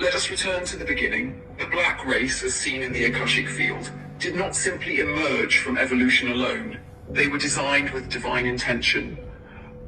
Let us return to the beginning. The black race, as seen in the Akashic field, did not simply emerge from evolution alone. They were designed with divine intention,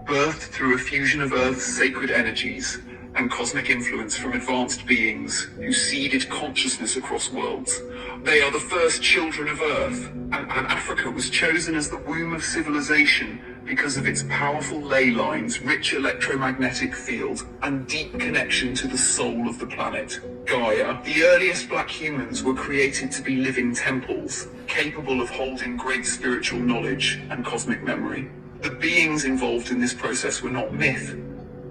birthed through a fusion of Earth's sacred energies and cosmic influence from advanced beings who seeded consciousness across worlds. They are the first children of Earth, and Africa was chosen as the womb of civilization because of its powerful ley lines, rich electromagnetic field, and deep connection to the soul of the planet, Gaia. The earliest black humans were created to be living temples, capable of holding great spiritual knowledge and cosmic memory. The beings involved in this process were not myth.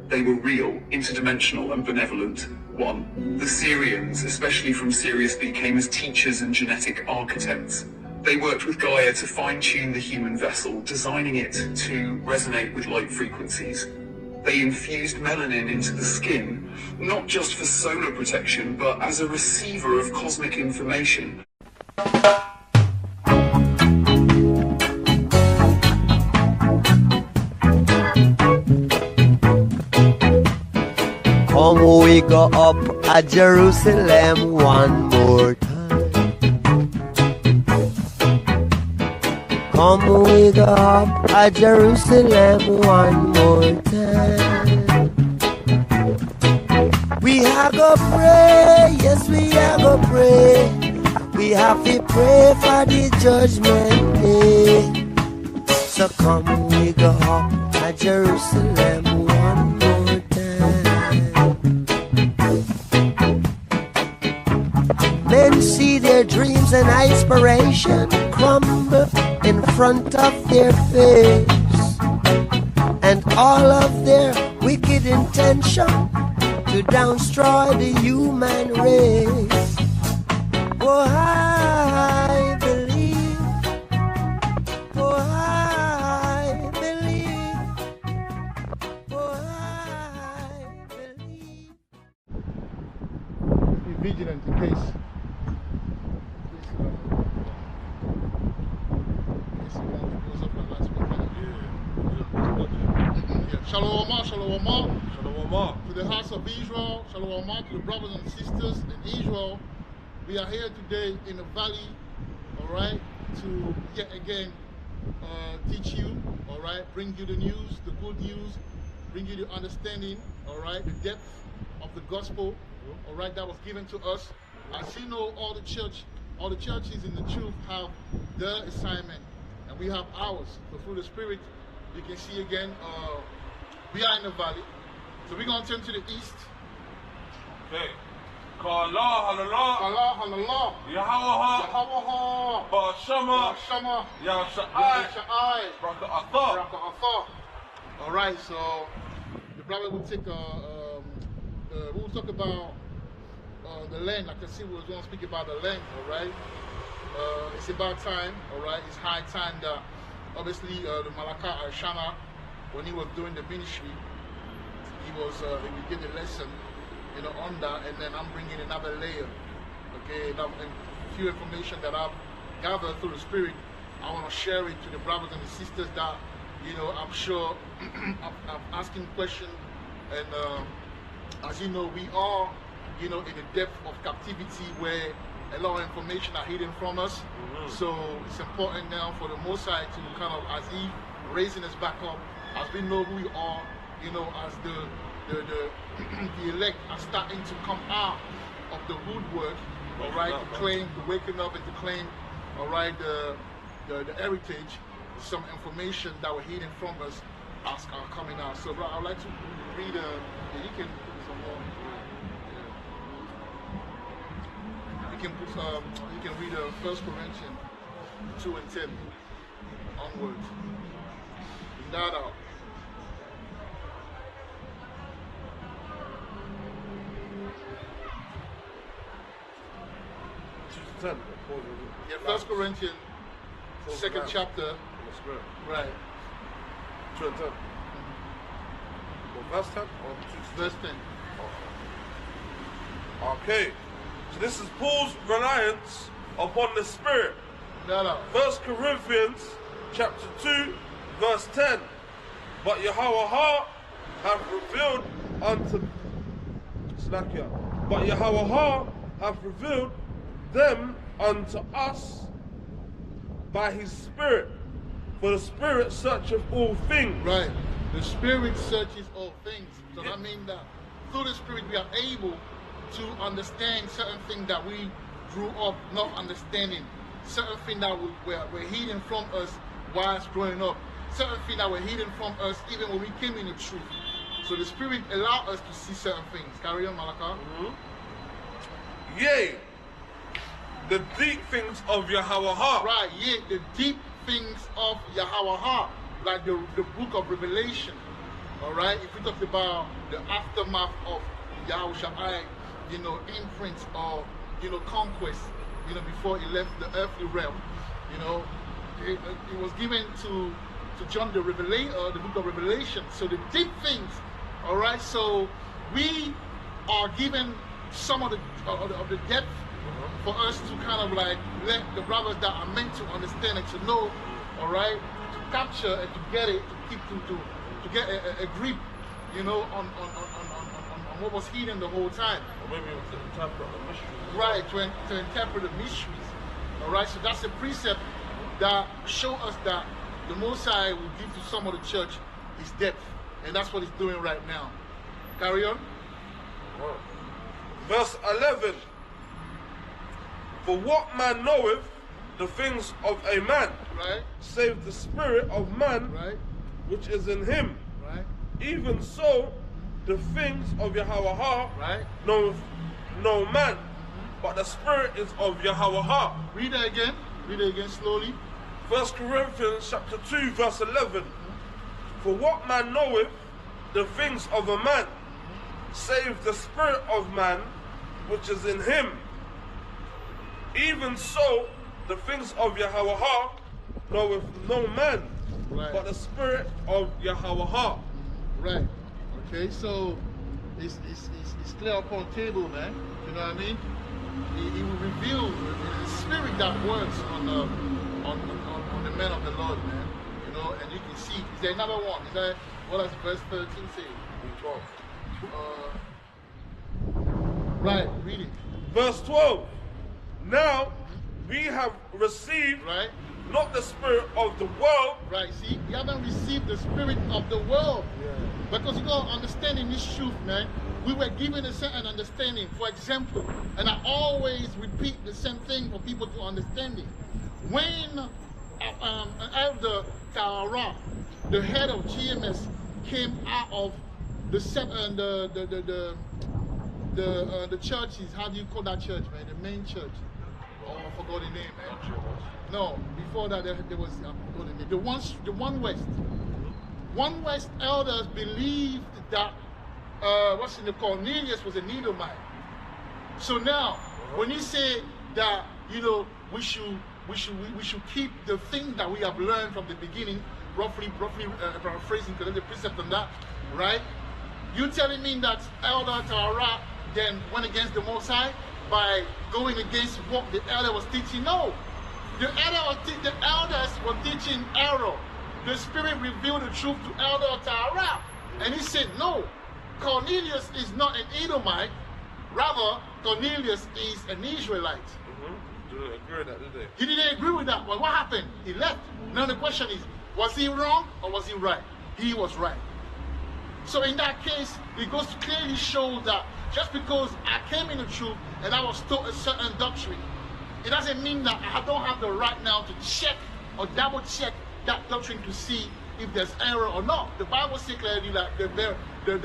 They were real, interdimensional, and benevolent. 1. The Syrians, especially from Sirius B, came as teachers and genetic architects. They worked with Gaia to fine-tune the human vessel, designing it to resonate with light frequencies. They infused melanin into the skin, not just for solar protection, but as a receiver of cosmic information. Come we go up at Jerusalem one more time. Come we go up at Jerusalem one more time. We have to pray, yes we have to pray. We have to pray for the judgment day. So come we go up at Jerusalem one more time. Men see their dreams and aspiration crumble in front of their face, and all of their wicked intention to destroy the human race. Oh, I believe, oh, I believe, oh, I believe. Be vigilant in case. Shalom, shalom, shalom, to the house of Israel, shalom, to the brothers and sisters in Israel. We are here today in the valley, all right, to yet again teach you, all right, bring you the news, the good news, bring you the understanding, all right, the depth of the gospel, all right, that was given to us. As you know, all the churches in the truth have their assignment, and we have ours. So through the Spirit, you can see again, we are in the valley. So we're going to turn to the east. Okay. Allah, Allah, Allah, Allah, Yahweh, Yahweh, Bashama, Shama, Yasha'ai, Sha'ai, Raka'atha. Raka'atha. All right, so the brother will take we'll talk about the land. Like I said, we was going to speak about the land, all right? It's about time, all right? It's high time that obviously the Malaka Shama, when he was doing the ministry, he would give the lesson, you know, on that, and then I'm bringing another layer, okay, and a few information that I've gathered through the Spirit. I want to share it to the brothers and the sisters that, you know, I'm sure I'm asking questions, and as you know, we are, you know, in the depth of captivity where a lot of information are hidden from us. So it's important now for the Most High to kind of, as He raising us back up, as we know who we are, you know, as the elect are starting to come out of the woodwork, all right, to claim, to waking up and to claim, all right, the heritage, some information that were hidden from us are coming out. So, bro, I'd like to read, you can put some more. You can read 1 Corinthians 2 and 10 onwards. Bring that out. Yeah, 1 Corinthians, second chapter. Right. 2 and 10. Verse 10 or Verse 10. Okay. So this is Paul's reliance upon the Spirit. No. 1 Corinthians chapter 2, verse 10. But Yahweh hath revealed unto Slakia but Yahweh hath revealed them unto us by his Spirit. For the Spirit searcheth all things. Right. The Spirit searches all things. So that means that through the Spirit we are able to understand certain things that we grew up not understanding. Certain things that were hidden from us whilst growing up. Certain things that were hidden from us even when we came in the truth. So the Spirit allowed us to see certain things. Carry on, Malaka. Yea, the deep things of Yahweh. Right, yeah, the deep things of Yahweh, like the book of Revelation. Alright, if we talk about the aftermath of Yahushua, imprints or conquest, before he left the earthly realm, it was given to John the Revelator, the book of Revelation. So the deep things, alright, so we are given some of the depth for us to kind of like let the brothers that are meant to understand and to know, alright, to capture and to get it, to keep to get a grip, on what was hidden the whole time. Or maybe to interpret the mystery. Right, to interpret the mysteries. Alright, so that's a precept that show us that the Most High will give to some of the church his depth. And that's what he's doing right now. Carry on. Right. Verse 11. For what man knoweth the things of a man, Right, save the spirit of man right, which is in him? right, Even so, the things of Yahweh right. knoweth no man, but the spirit is of Yahweh. Read it again. Read it again slowly. 1 Corinthians chapter 2 verse 11. For what man knoweth the things of a man, save the spirit of man which is in him? Even so, the things of Yahweh knoweth no man, Right. but the spirit of Yahweh. Right. Okay, so it's clear upon table, man. You know what I mean? He will reveal the spirit that works on the men of the Lord, man. And you can see. Is there another one? Is that what does verse 13 say? 12. Right, read it. Verse 12. Now we have received Right? not the spirit of the world, Right, see? You haven't received the spirit of the world. Because you got to understand in this truth, man. We were given a certain understanding. For example, and I always repeat the same thing for people to understand it. When Elder Tara, the head of GMS, came out of the churches, how do you call that church, man? The main church. Oh, I forgot the name, man. No, before that there was I forgot the name. The One West. One West elders believed that Cornelius was a Edomite. So now, when you say that we should keep the thing that we have learned from the beginning, roughly paraphrasing, because there's a precept on that, right? You telling me that Elder Tara then went against the Most High by going against what the elder was teaching? No, the elders were teaching error. The Spirit revealed the truth to Elder Tara, and he said, no, Cornelius is not an Edomite, rather Cornelius is an Israelite. Didn't agree with that, did they? He didn't agree with that. Well, what happened? He left. Now the question is, was he wrong or was he right? He was right. So in that case, it goes to clearly show that just because I came in the truth and I was taught a certain doctrine, it doesn't mean that I don't have the right now to check or double check that doctrine to see if there's error or not. The Bible says clearly that the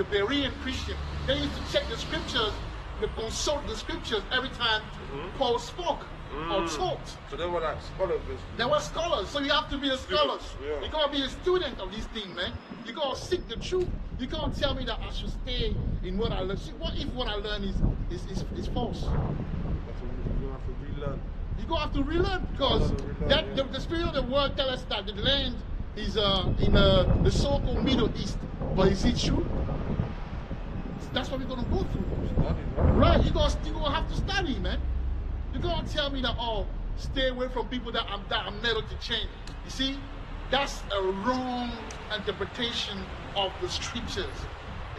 Berean Christian, they used to check the scriptures, they consult the scriptures every time Paul spoke or taught. So they were like scholars. They were scholars, so you have to be a scholar. Yeah. You gotta be a student of this thing, man. You gotta seek the truth. You can't tell me that I should stay in what I learn. See, what if what I learn is false? You have to relearn. You gonna have to relearn because the spirit of the word tells us that the land is in the so-called Middle East. But is it true? That's what we're gonna go through. Right? You're gonna have to study, man. You're gonna tell me that, oh, stay away from people that are metal to change. You see, that's a wrong interpretation of the scriptures.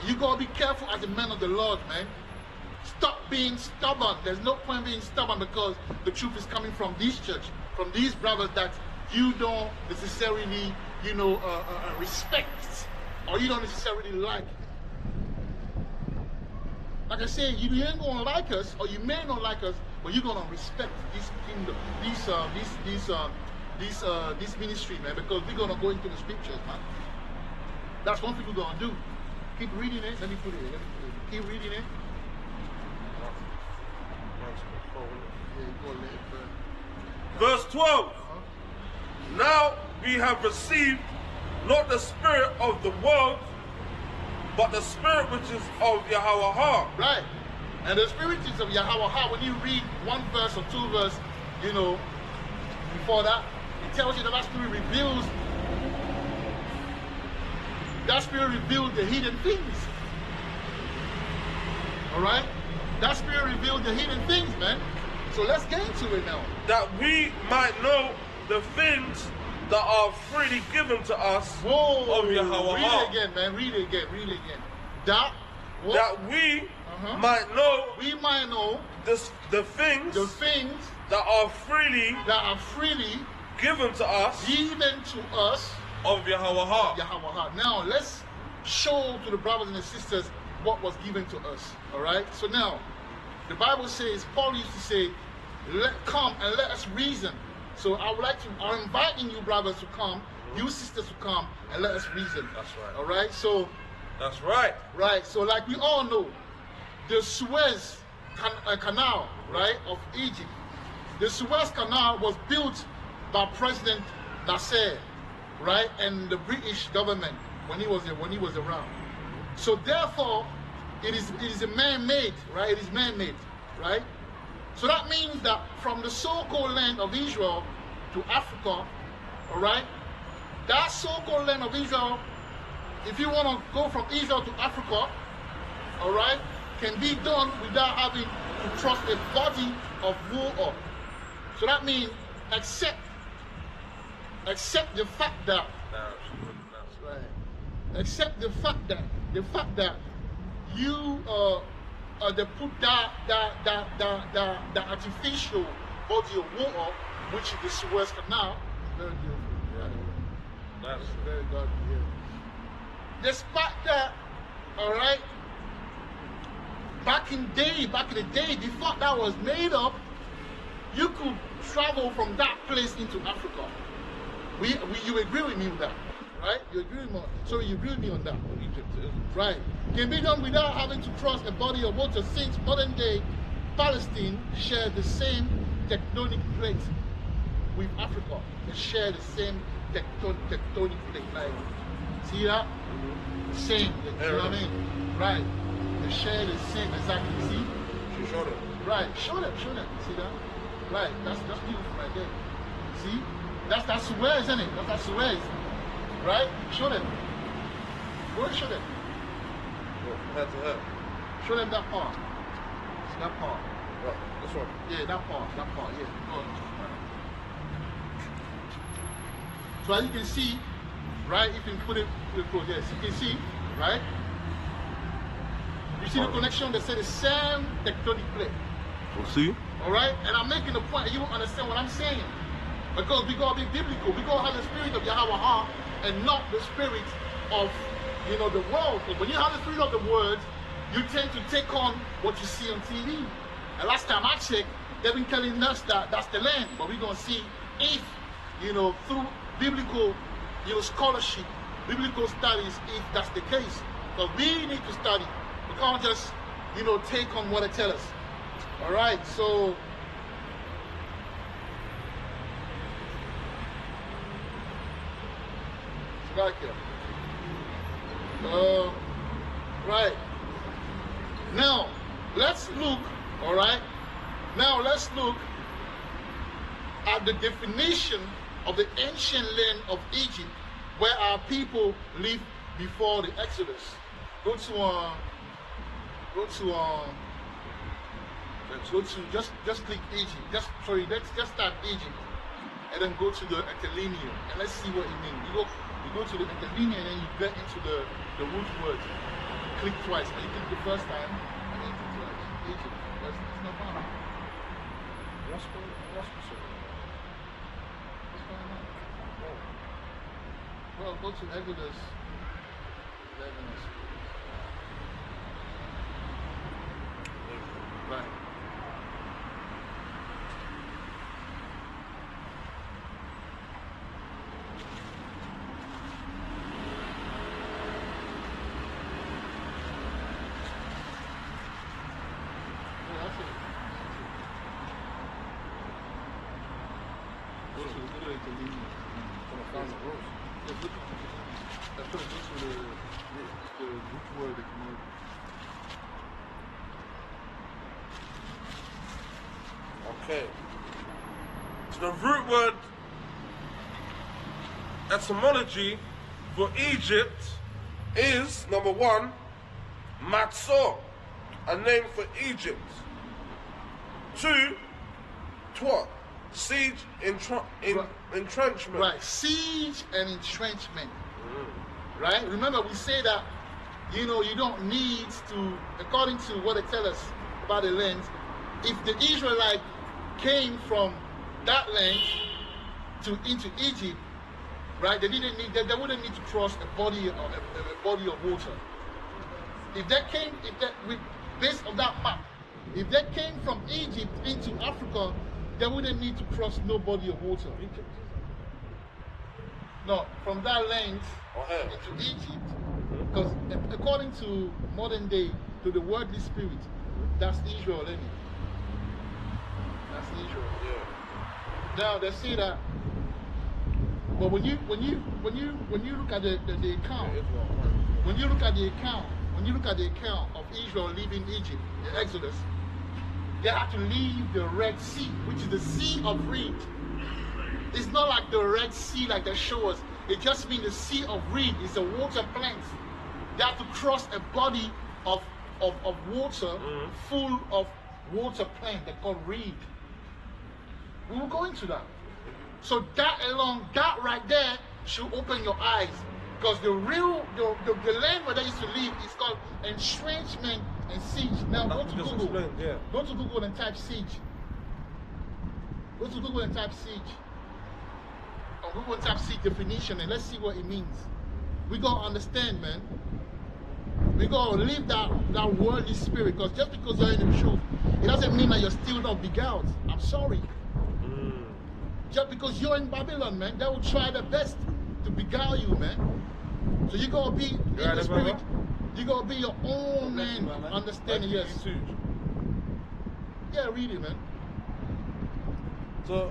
You gotta be careful as a man of the Lord, man. Stop being stubborn. There's no point being stubborn because the truth is coming from this church, from these brothers that you don't necessarily, respect or you don't necessarily like. Like I say, you ain't gonna like us, or you may not like us, but you're gonna respect this kingdom, this ministry, man, because we're gonna go into the scriptures, man. That's one thing we're gonna do. Keep reading it. Let me put it. Keep reading it. Yeah, you go a little further. Verse 12. Now we have received not the spirit of the world, but the spirit which is of Yahweh. Right. And the spirit is of Yahweh. When you read one verse or two verse, before that, it tells you that that spirit reveals. That spirit reveals the hidden things. Alright? That spirit reveals the hidden things, man. So let's get into it now. That we might know the things that are freely given to us of Yahweh. Read it again, man. Read it again. That we might know we might know the things that are freely given to us of Yahweh. Now let's show to the brothers and the sisters what was given to us. Alright? So now the Bible says, Paul used to say, come and let us reason. So I'm inviting you brothers to come, you sisters to come and let us reason. That's right. Alright? So that's right. Right. So like we all know, the Suez Canal, right, of Egypt. The Suez Canal was built by President Nasser, right, and the British government when he was around. So therefore, it is a man-made, right? It is man-made, right? So that means that from the so-called land of Israel to Africa, all right, that so-called land of Israel, if you want to go from Israel to Africa, all right, can be done without having to cross a body of water. So that means accept the fact that accept the fact that you they put the artificial body of water, which is the Suez Canal. Very beautiful. Yeah. That's very good. Yeah. Despite that, all right. Back in the day, before that was made up, you could travel from that place into Africa. You agree with me on that, right? You agree with me? Sorry, you agree with me on that? Right. Can be done without having to cross a body of water, since modern day Palestine share the same tectonic plate with Africa. They share the same tectonic plate. Like, see that? Same. You know what I mean? Right. They share the same exactly. See? She showed it. Right. Show them. See that? Right. That's beautiful right there. See? That's Suez, isn't it? That's Suez. Right? Show them. Go and show them. Head to head. Show them that part. See that part? Right. This one. Yeah, that part. Yeah. Go on. So as you can see, right? You can put it close. Yes, you can see, right? You see the connection? They say the same tectonic plate. We'll see. All right? And I'm making a point, and you will understand what I'm saying. Because we gotta be biblical. We gotta have the spirit of Yahweh and not the spirit of, the world. Because when you have the spirit of the world, you tend to take on what you see on TV. And last time I checked, they've been telling us that that's the land. But we're gonna see if, through biblical, scholarship, biblical studies, if that's the case. But we need to study. We can't just, take on what they tell us. All right, so right here. Right. Now, let's look, all right? Now, let's look at the definition of the ancient land of Egypt where our people lived before the Exodus. Go to just click Egypt. Just type Egypt, and then go to the interlinear, and let's see what it means. You go to the interlinear, and then you get into the root word. Click twice. And you click the first time, and then click twice. Egypt. It's not found. What's specific? What's going on? Well, go to Exodus 11 and see. Right. Yeah, that's it. Go to the rules. Just look at it. That's going to go to the root word that you know. Okay. So the root word etymology for Egypt is number 1, Matzor, a name for Egypt. 2, Twat, siege, entrenchment. Right, siege and entrenchment. Right? Remember, we say that, you know, you don't need to, according to what they tell us about the land, if the Israelite came from that land into Egypt, right, they wouldn't need to cross a body of water. Based on that map, if they came from Egypt into Africa, they wouldn't need to cross no body of water. No, from that land into Egypt, because according to modern day, to the worldly spirit, that's Israel, isn't it? That's Israel. Yeah. Now they say that, but when you look at the account, when you look at the account of Israel leaving Egypt, the Exodus, they had to leave the Red Sea, which is the Sea of Reed. It's not like the Red Sea like they show us. It just means the Sea of Reed is a water plant. They have to cross a body of water full of water plant they call reed. We will go into that. So that alone, that right there should open your eyes. Because the land where they used to live is called entrenchment and siege. Now go to Google. Go to Google and type siege. Go to Google and type siege. Or Google and type siege definition and let's see what it means. We gotta understand, man. We gotta live that worldly spirit, because just because you're in the truth, it doesn't mean that you're still not beguiled. I'm sorry. Just because you're in Babylon, man, they will try their best to beguile you, man. So you gotta be in the spirit. You gotta be your own man, understanding. Yes. Yeah, read it, man. So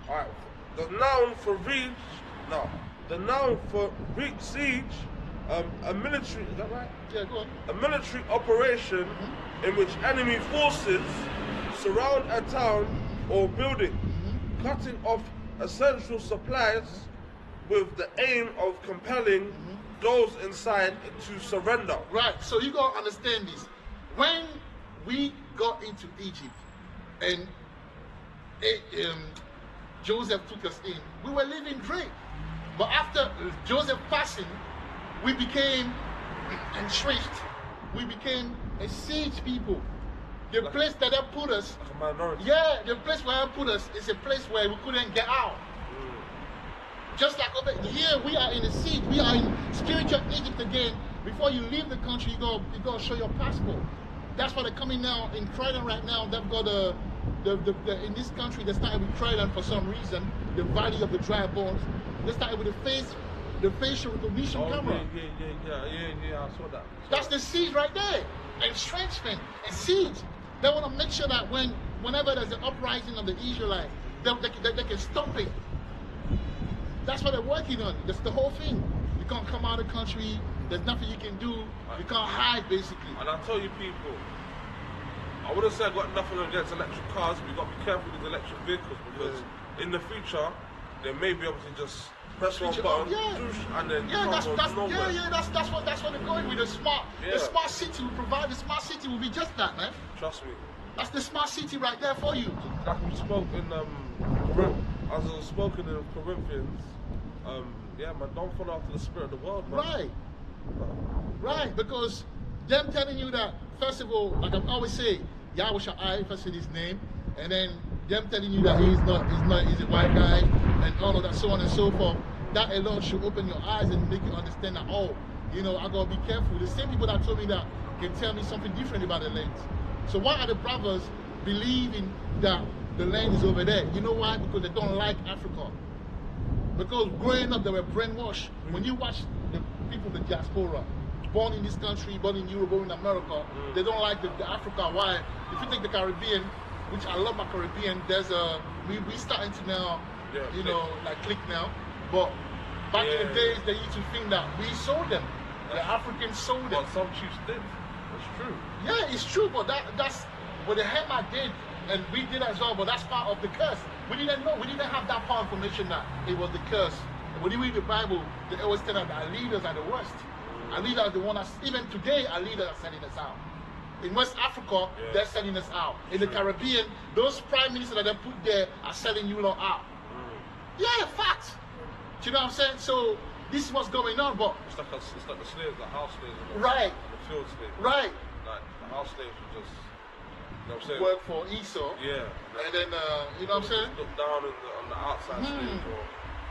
alright, the noun for siege, a military, is that right? Yeah, go on. A military operation in which enemy forces surround a town or building, cutting off essential supplies with the aim of compelling those inside to surrender. Right, so you gotta understand this. When we got into Egypt and Joseph took us in, we were living great. But after Joseph passing, we became entrenched. We became a siege people. The place that they put us, Like a minority. yeah, the place where they put us is a place where we couldn't get out. Just like over here, we are in a siege. We are in spiritual Egypt again. Before you leave the country, you gotta show your passport. That's why they're coming now in Croydon right now. They've got in this country, they started with Croydon for some reason, the Valley of the Dry Bones. They started with the facial recognition camera. Yeah, I saw that. That's the siege right there. Entrenchment and siege. They want to make sure that whenever there's an uprising of the Israelites, they can stop it. That's what they're working on. That's the whole thing. You can't come out of the country. There's nothing you can do. You can't hide, basically. And I tell you people, I wouldn't say I got nothing against electric cars, but you got to be careful with electric vehicles, because in the future, they may be able to just press one button, and then that's what they're going with. The smart city will provide. The smart city will be just that, man. Trust me. That's the smart city right there for you. Like we spoke in as I was spoken in Corinthians, Yeah, man, don't follow after the spirit of the world, man. Right. Right, because them telling you that, first of all, like I always say, Yahweh Shai, if I say his name, and then them telling you that he's a white guy, and all of that, so on and so forth, that alone should open your eyes and make you understand that, oh, you know, I gotta be careful. The same people that told me that can tell me something different about the land. So why are the brothers believing that the land is over there? You know why? Because they don't like Africa. Because growing up, they were brainwashed. When you watch the people, the diaspora, born in this country, born in Europe, born in America, they don't like the Africa. Why? If you take the Caribbean, which I love my Caribbean, there's a, we starting to now, you know, like click now. But back in the days, they used to think that we sold them. The Africans sold them. But some chiefs did. That's true. Yeah, it's true, but that's what the Hema did, and we did as well, but that's part of the curse. We didn't know, we didn't have that part of information that it was the curse. When you read the Bible, they always tell us that our leaders are the worst. Our leaders are the one that's, even today, our leaders are selling us out. In West Africa, they're selling us out. In the Caribbean, those prime ministers that they put there are selling you lot out. Yeah, fact. Do you know what I'm saying? So, this is what's going on, but... It's like the slaves, the house slaves. Right. The field slaves. Right. Like, the house slaves would just, you know what I'm saying? Work for Esau. Yeah. And then, you know what I'm saying? Look down on the outside slaves, or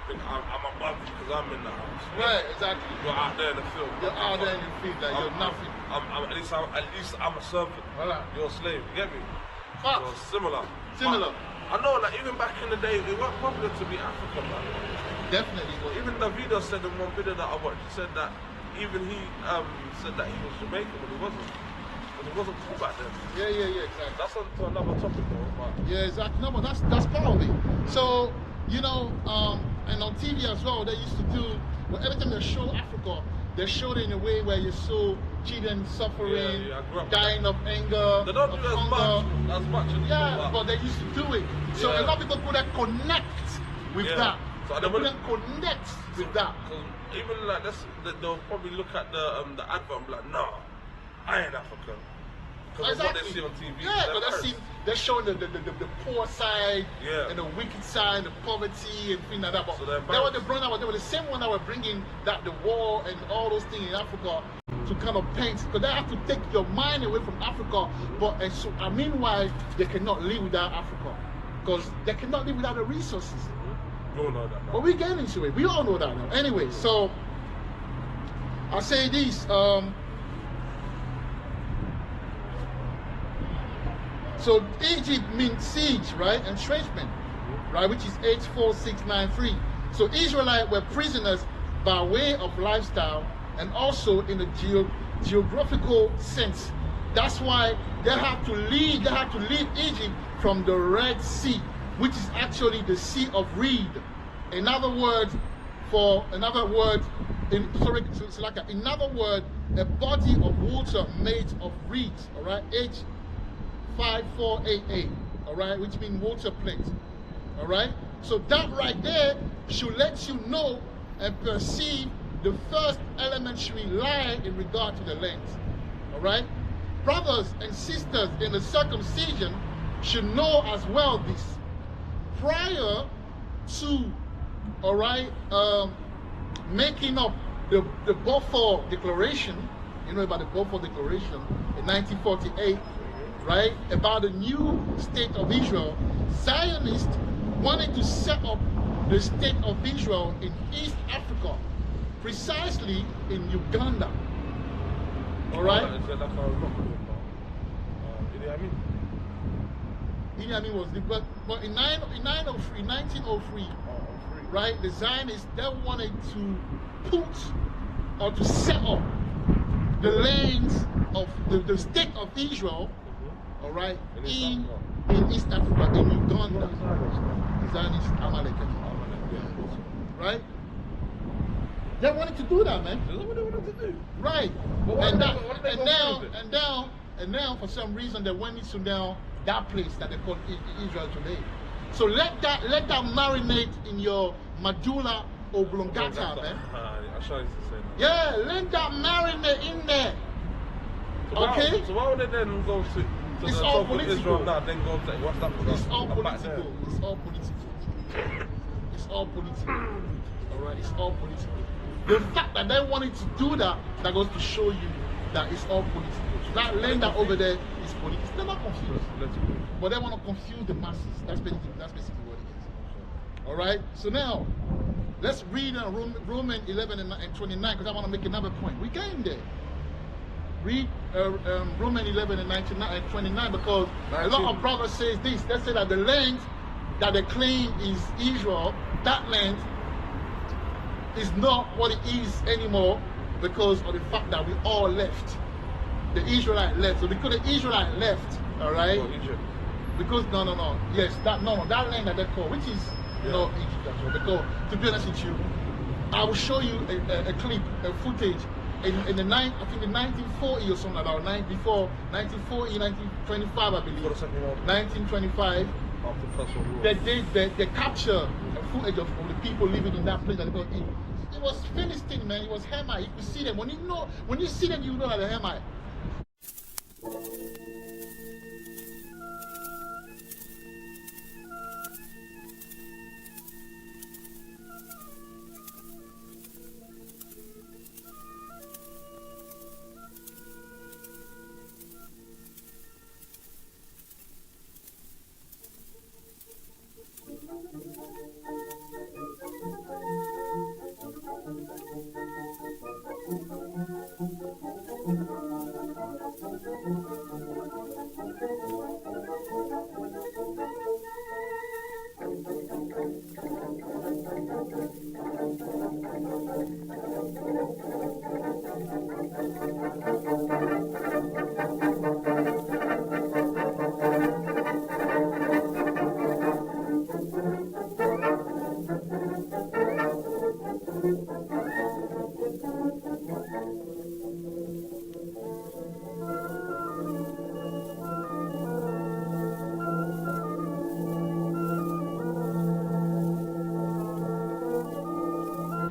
think I'm above you because I'm in the house. Right, exactly. You're out there in the field. You're out there in the field, like you're nothing. At least I'm a servant. Right. You're a slave, you get me? Fact. So similar. Similar. But I know, like, even back in the day, it wasn't popular to be African, man. Definitely. But Even Davido said in one video that I watched, he said that even he said that he was Jamaican, but he wasn't. But he wasn't cool back then. yeah, exactly. That's on to another topic though. But Yeah, exactly. No, but that's part of it. So, you know, and on TV as well, they used to do, well, every time they show Africa, they show it in a way where you saw children suffering, I grew up with dying of anger, they don't of do hunger. as much anymore. Yeah, but they used to do it. So a lot of people couldn't connect with that. So they they couldn't connect with that. Because even like this, they'll probably look at the advert and be like, nah, I ain't African. Because of what they see on TV. Yeah, but they're showing the poor side, Yeah. and the wicked side, the poverty and things like that. But So they were they were the same one that were bringing that the war and all those things in Africa to kind of paint, because they have to take your mind away from Africa. But meanwhile, they cannot live without Africa, because they cannot live without the resources. You all know that now. But we get into it. We all know that now. Anyway, so I say this. So Egypt means siege, right? Entrenchment, right? Which is 84693. So Israelites were prisoners by way of lifestyle and also in a geographical sense. That's why they have to leave. They have to leave Egypt from the Red Sea, which is actually the Sea of Reed. In other words, in other word, a body of water made of reeds. All right, H5488. All right, which means water plate. All right. So that right there should let you know and perceive the first elementary line in regard to the land. All right. Brothers and sisters in the circumcision should know as well this. Prior to, all right, making up the Balfour Declaration, you know about the Balfour Declaration in 1948, right, about the new state of Israel, Zionists wanted to set up the state of Israel in East Africa, precisely in Uganda. All right? Idi Amin was the, but in 1903, right, the Zionists, they wanted to put or to set up the lands of the state of Israel, all right, in East Africa, in Uganda. Zionist Amalek, right? They wanted to do that, man. That's what they wanted to do. Right. And now, for some reason, they went into now that place that they call Israel today. So let that marinate in your medulla oblongata, man. I sure used to say that. Yeah, let that marinate in there. So Okay? so why would they then go to It's the all top of political. Israel now, then go to West Africa? It's all and back there? political. It's all political. It's all political. All right, it's all political. The fact that they wanted to do that goes to show you that it's all political. So that land that over there is political. They're not confused, but they want to confuse the masses. That's basically what it is. All right. So now, let's read Romans 11 and 29 because I want to make another point. We came there. Read Romans 11 and 29 because a lot of brothers say this. They say that the land that they claim is Israel, that land is not what it is anymore because of the fact that we all left. The Israelite left. So because the Israelite left, all right? Because no. Yes, that land that they call, which is not Egypt as well. Because to be honest with you, I will show you a clip, a footage in the 1940 or something like that, before 1940, 1925, I believe. 1925. They capture a footage of the people living in that place. That it was Philistine, man. It was Hamite. You could see them. When you see them, you know that they're Hamite.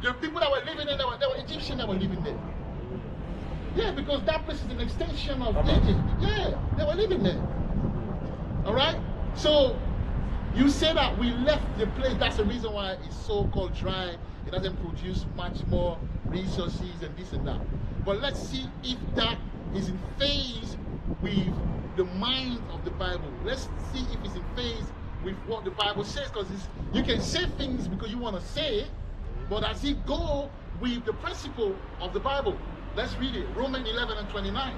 The people that were living there, they were Egyptians that were living there. Yeah, because that place is an extension of Egypt. Yeah, they were living there. All right? So, you say that we left the place. That's the reason why it's so-called dry. It doesn't produce much more resources and this and that. But let's see if that is in phase with the mind of the Bible. Let's see if it's in phase with what the Bible says. Because you can say things because you want to say it, but does it go with the principle of the Bible? Let's read it. Romans 11 and 29.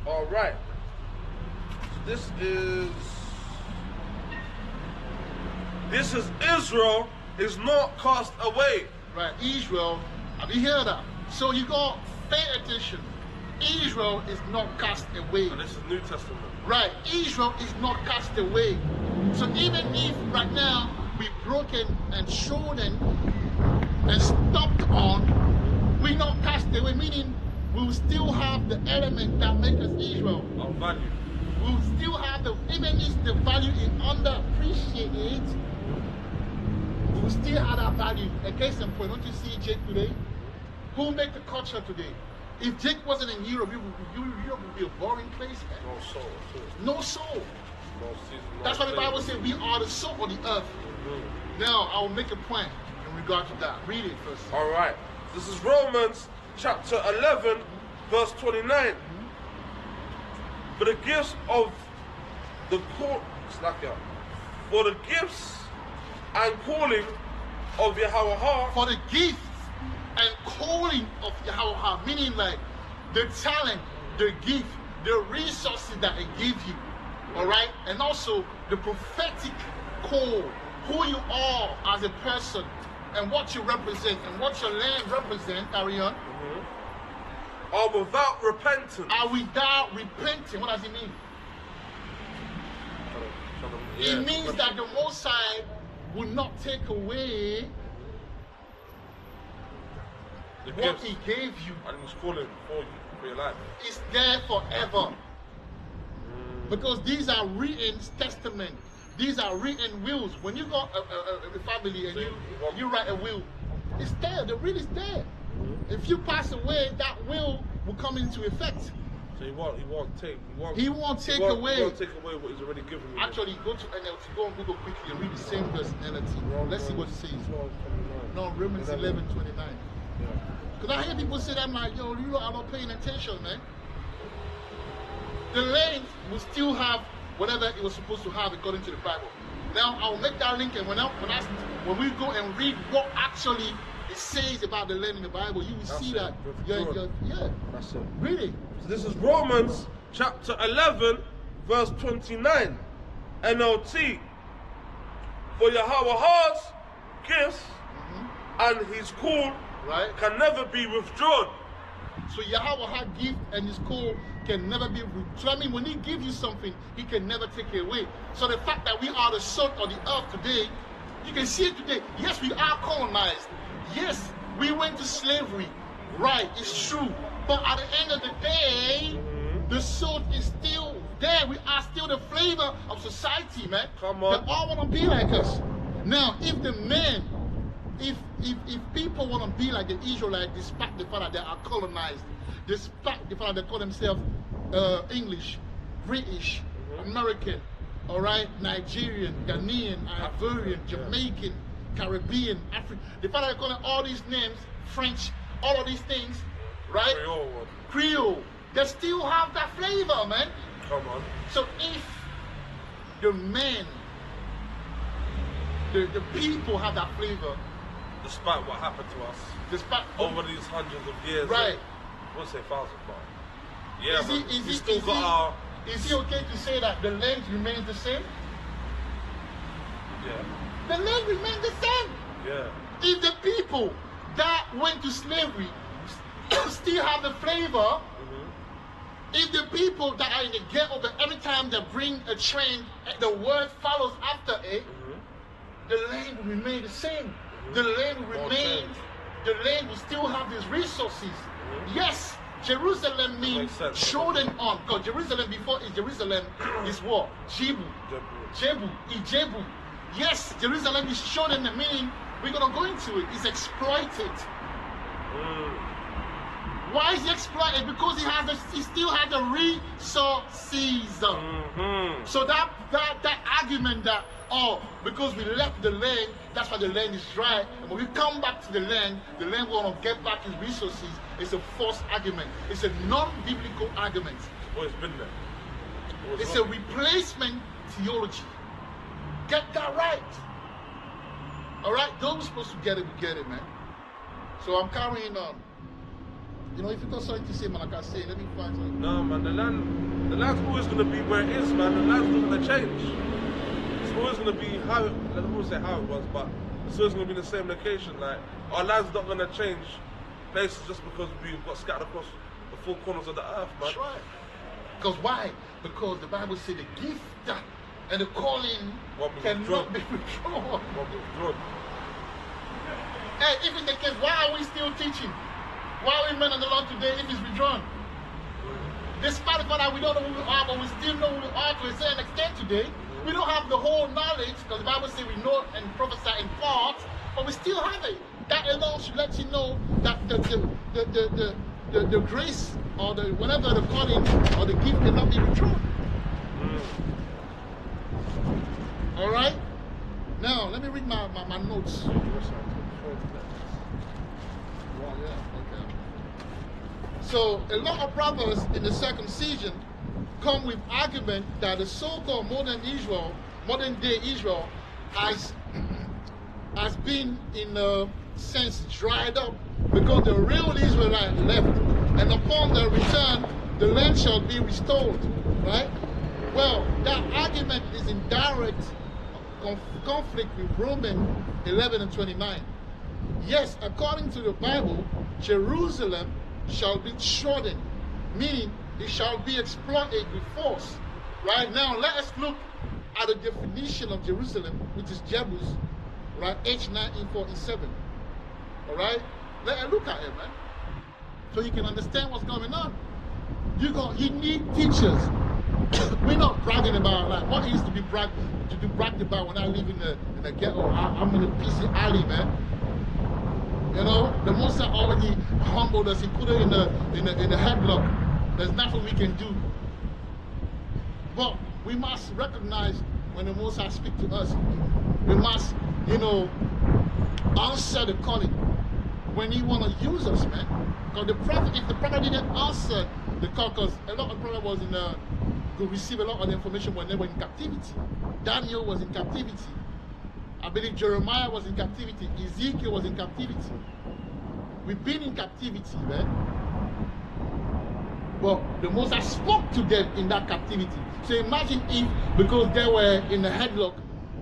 All right. This is Israel is not cast away. Right, Israel, have you heard that? So you got pay attention. Israel is not cast away. And this is New Testament. Right, Israel is not cast away. So even if right now we've broken and shown and stopped on, we're not cast away, meaning we will still have the element that makes us Israel. Our value. We will still have even if the value is underappreciated, we will still have that value. A case in point, don't you see Jake today? Who make the culture today? If Jake wasn't in Europe, Europe would be a boring place, man. No soul. No soul. No season, no That's why the flavor. Bible says we are the salt of the earth. Now, I will make a point in regard to that. Read it first. All right. This is Romans chapter 11, verse 29. For the gifts of the for the gifts and calling of Yahweh, For the gift and calling of Yahweh, meaning like the talent, the gift, the resources that it gives you, all right, and also the prophetic call, who you are as a person, and what you represent, and what your land represents. Carry on. are without repentance. Are without repenting. What does it mean? It means that the Most High will not take away the what gifts, He gave you. and He's calling for you, for your life. It's there forever. Because these are written testaments. These are written wills. When you got a family and you write a will, It's there. The will is there. If you pass away, that will come into effect. So he won't take away. He won't take away what he's already given you. Actually, go to NLT. Go on Google quickly and read the same verse in NLT. Let's see what it says. 12:29. No, Romans 11:29. Yeah. Because I hear people say that, I'm like, yo, you are not paying attention, man. The land will still have whatever it was supposed to have according to the Bible. Now, I'll make that link, and when we go and read what actually it says about the land in the Bible, you will see that. Yeah. That's it. Really? So this is Romans chapter 11, verse 29. NLT. For Yahweh's gifts and his call can never be withdrawn. So Yahweh gift and his call can never be withdrawn. I mean, when he gives you something, he can never take it away. So the fact that we are the salt of the earth today, you can see it today. Yes, we are colonized. Yes, we went to slavery. Right, it's true. But at the end of the day, the salt is still there. We are still the flavor of society, man. Come on. They all want to be like us. Now, if the men, if people want to be like the Israelites, despite the fact that they are colonized, despite the fact that they call themselves English, British, American, all right, Nigerian, Ghanaian, Ivorian, Jamaican, Caribbean, African, the fact that they call them all these names, French, all of these things, right? Creole. They still have that flavor, man. Come on. So if the men, the people have that flavor, Despite what happened to us despite over these hundreds of years, right? I won't say thousands, but yeah, Is it okay to say that the land remains the same? Yeah. The land remains the same. Yeah. If the people that went to slavery still have the flavor, if the people that are in the ghetto, that every time they bring a train, the word follows after it, the land will remain the same. The land will remain, the land will still have these resources. Yes, Jerusalem means trodden on. Because Jerusalem before is Jerusalem is what? Jebu. Ijebu. Yes, Jerusalem is trodden, meaning we're going to go into it. It's exploited. Why is he exploited? Because he still has the resources. So that argument that, oh, because we left the land, that's why the land is dry. And when we come back to the land will get back its resources. It's a false argument. It's a non-biblical argument. It's always been there. It's a replacement theology. Get that right. All right? Those supposed to get it, we get it, man. So I'm carrying on. You know, if you got something to say, man, like I say, let me find something. No, man, the land's always going to be where it is, man. The land's not going to change. It's always going to be how, I don't want to say how it was, but it's always going to be the same location. Like, our land's not going to change places just because we've got scattered across the four corners of the earth, man. That's right. Because why? Because the Bible says the gift and the calling cannot be withdrawn. Hey, if it's the case, why are we still teaching? Why are we men of the Lord today if it's withdrawn? Despite the fact that we don't know who we are, but we still know who we are to a certain extent today. We don't have the whole knowledge, because the Bible says we know and prophesy in part, but we still have it. That alone should let you know that the grace or the whatever the calling or the gift cannot be withdrawn. All right? Now, let me read my notes. So, a lot of brothers in the circumcision come with argument that the so-called modern day Israel, has been, in a sense, dried up because the real Israelite left, and upon their return, the land shall be restored, right? Well, that argument is in direct conflict with Romans 11:29. Yes, according to the Bible, Jerusalem shall be trodden, meaning it shall be exploited with force. Right now, let us look at the definition of Jerusalem, which is Jebus, right? H1947. All right, let us look at it, man, so you can understand what's going on. You need teachers. We're not bragging about like what used to be bragged about when I live in the ghetto. I'm in a PC alley, man. You know, the Most High already humbled us. He put it in the headlock. There's nothing we can do. But we must recognize when the Most High speaks to us. We must, you know, answer the calling when He want to use us, man. Because the prophet, if the prophet didn't answer the call, because a lot of prophet was could receive a lot of information when they were in captivity. Daniel was in captivity. I believe Jeremiah was in captivity. Ezekiel was in captivity. We've been in captivity, man. But the Most High spoke to them in that captivity. So imagine if, because they were in the headlock,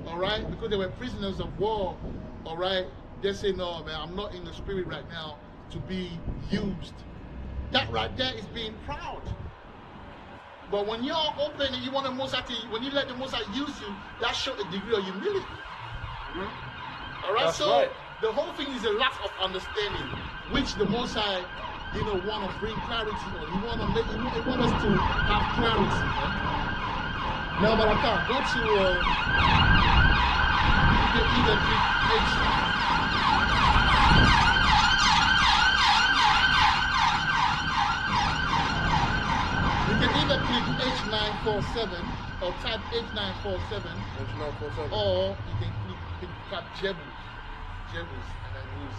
all right, because they were prisoners of war, all right, they say, no, man, I'm not in the spirit right now to be used. That right there is being proud. But when you're open and you want the Most High to, when you let the Most High use you, that shows a degree of humility. All right, That's so right. the whole thing is a lack of understanding, which the Most High, you know, want to bring clarity on. He want to make, he want us to have clarity. Man. Now, but I can't go to either page. You can either click H947 or type H947, or you can type Jebus, and then use.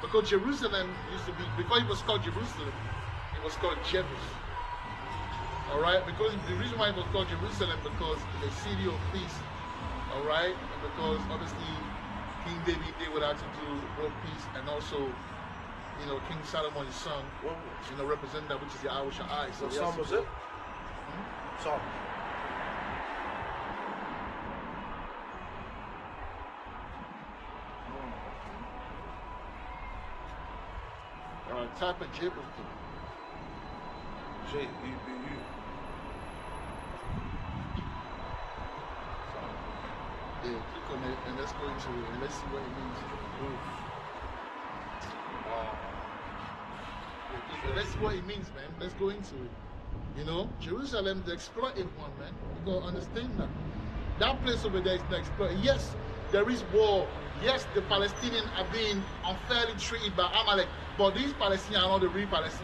Because Jerusalem used to be, before it was called Jerusalem, it was called Jebus. All right, because the reason why it was called Jerusalem, because it's a city of peace. All right, and because obviously King David did what had to do, brought peace, and also, you know, King Solomon's son, you know, represent that, which is the Yahushua. So What psalm was it? Psalm. Type of Jebus. J-E-B-U. Yeah, click on it and let's go into it and let's see what it means. Yeah, let's see what it means, man. Let's go into it. You know, Jerusalem, the exploited one, man. You gotta understand that. That place over there is the exploited. Yes, there is war. Yes, the Palestinians are being unfairly treated by Amalek, but these Palestinians are not the real Palestinians.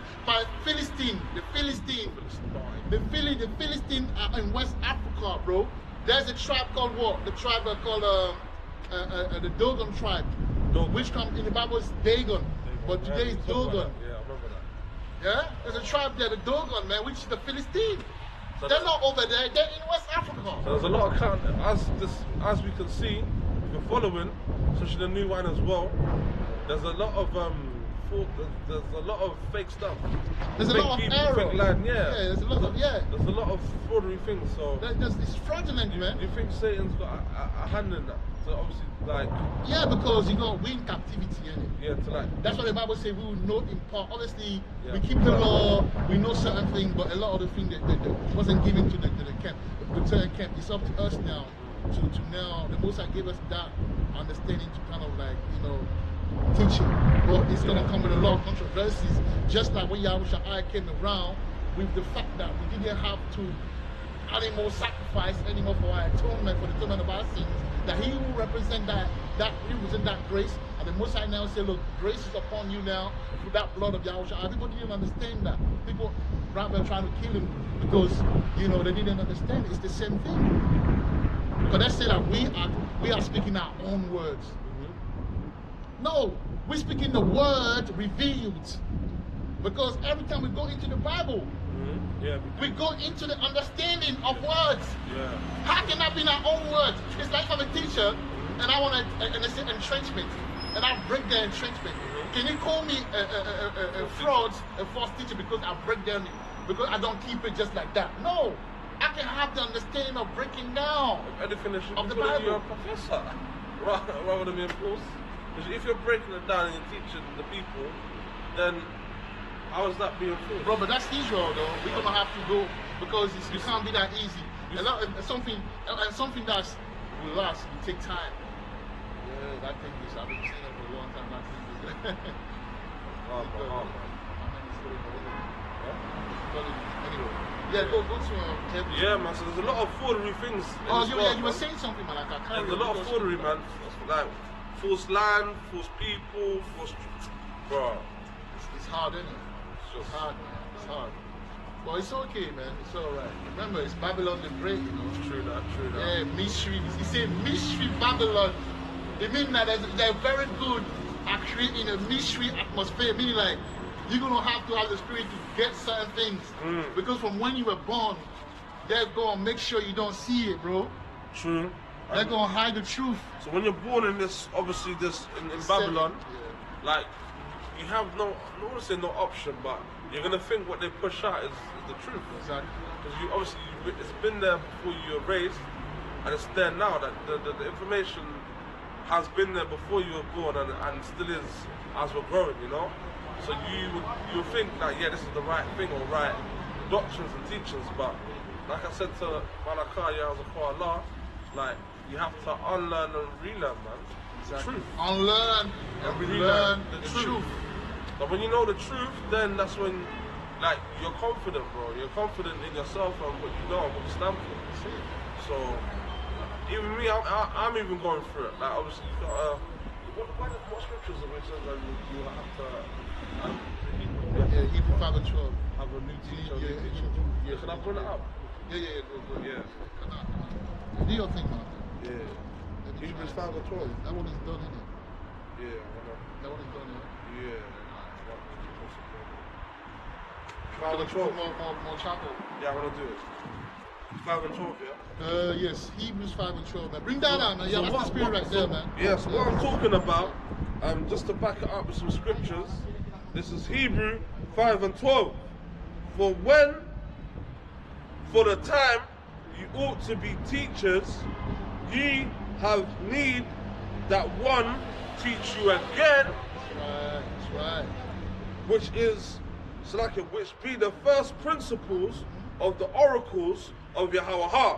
The Philistines are in West Africa, bro. There's a tribe called what? The tribe called the Dogon tribe, which comes in the Bible is Dagon, but today is Dogon. Yeah, I remember that. Yeah, there's a tribe there, the Dogon, man, which is the Philistines. So they're not over there; they're in West Africa. So there's a lot of as we can see, if you're following, especially the new one as well. There's a lot of there's a lot of fake stuff. There's fake a lot of people, error. fake land, There's a lot of There's a lot of fraudery things. So it's fraudulent, man. do you think Satan's got a hand in that? So obviously, like, yeah, because you got we in captivity, innit? yeah, to like. That's what the Bible says. We will know in part. Obviously, Yeah. we keep the law. We know certain things, but a lot of the things that wasn't given to the camp, the certain camp. It's up to us now to now. The Most High gave us that understanding to kind of like, you know, teach it. But it's gonna come with a lot of controversies. Just like when Yahushua came around, with the fact that we didn't have to animal sacrifice anymore for our atonement, for the atonement of our sins. That He will represent that grace. And the Most High now say, look, grace is upon you now through that blood of Yahushua. People didn't understand that. People rather trying to kill Him because, you know, they didn't understand. It's the same thing. Because they say that we are speaking our own words. No, we're speaking the word revealed. Because every time we go into the Bible, we go into the understanding of words. Yeah. How can that be in our own words? It's like if I'm a teacher and I want to, and they say entrenchment, and I break their entrenchment. Can you call me a fraud, a false teacher because I break down, because I don't keep it just like that? No, I can have the understanding of breaking down At the finish of the you're Bible. a professor rather than being forced. Because if you're breaking it down and you're teaching the people, then how is that being forced? Bro, but that's Israel though. We're gonna have to go because it can't be that easy. Something that's will last, will take time. Yeah, that thing is, I've been saying it for a long time. That thing is. Anyway, yeah, go to Kevin. Yeah, man. So there's a lot of forgery things. Oh, you were saying something, man. Like I can't. There's a lot of forgery, man. Like, false land, false people, bro. It's hard, isn't it? It's hard, man. It's hard. But it's okay, man. It's alright. Remember, it's Babylon the Great, you know. True that. Yeah, mysteries. He said mystery Babylon. It means that they're very good at creating a mystery atmosphere. Meaning like you're gonna have to have the spirit to get certain things. Because from when you were born, they're gonna make sure you don't see it, bro. True. They're gonna hide the truth. So when you're born in this, obviously in Babylon, like you have I don't want to say no option, but you're gonna think what they push out is the truth. Exactly. Because you obviously it's been there before you were raised, and it's there now. That the information has been there before you were born, and still is as we're growing. You know, so you think that this is the right thing or right doctrines and teachings, but like I said to Malakaya as a Allah, like you have to unlearn and relearn, man. Exactly. Truth. Unlearn and relearn the truth. But when you know the truth, then that's when, like, you're confident, bro. You're confident in yourself and what you know and what you stand for. So, even me, I'm even going through it. Like, obviously, you got what scriptures are which says that you have to Hebrew 5 and 12. have a new teacher? Yeah. Can I bring it up? Yeah, go. Yeah. Come on. Do your thing, man. Yeah. Hebrews 5 and 12. That one is done, isn't it? Yeah, That one is done, yeah. yeah. 5 Can I and put 12. more chapel? Yeah, I want to do it. 5 and 12, yeah? Yes, Hebrews 5 and 12, man. Bring that out, man. Yeah, that's the spirit right there, man. Yes, what I'm talking about, just to back it up with some scriptures, this is Hebrew 5 and 12. For the time you ought to be teachers, ye have need that one teach you again, That's right. which be the first principles of the oracles of Yahweh,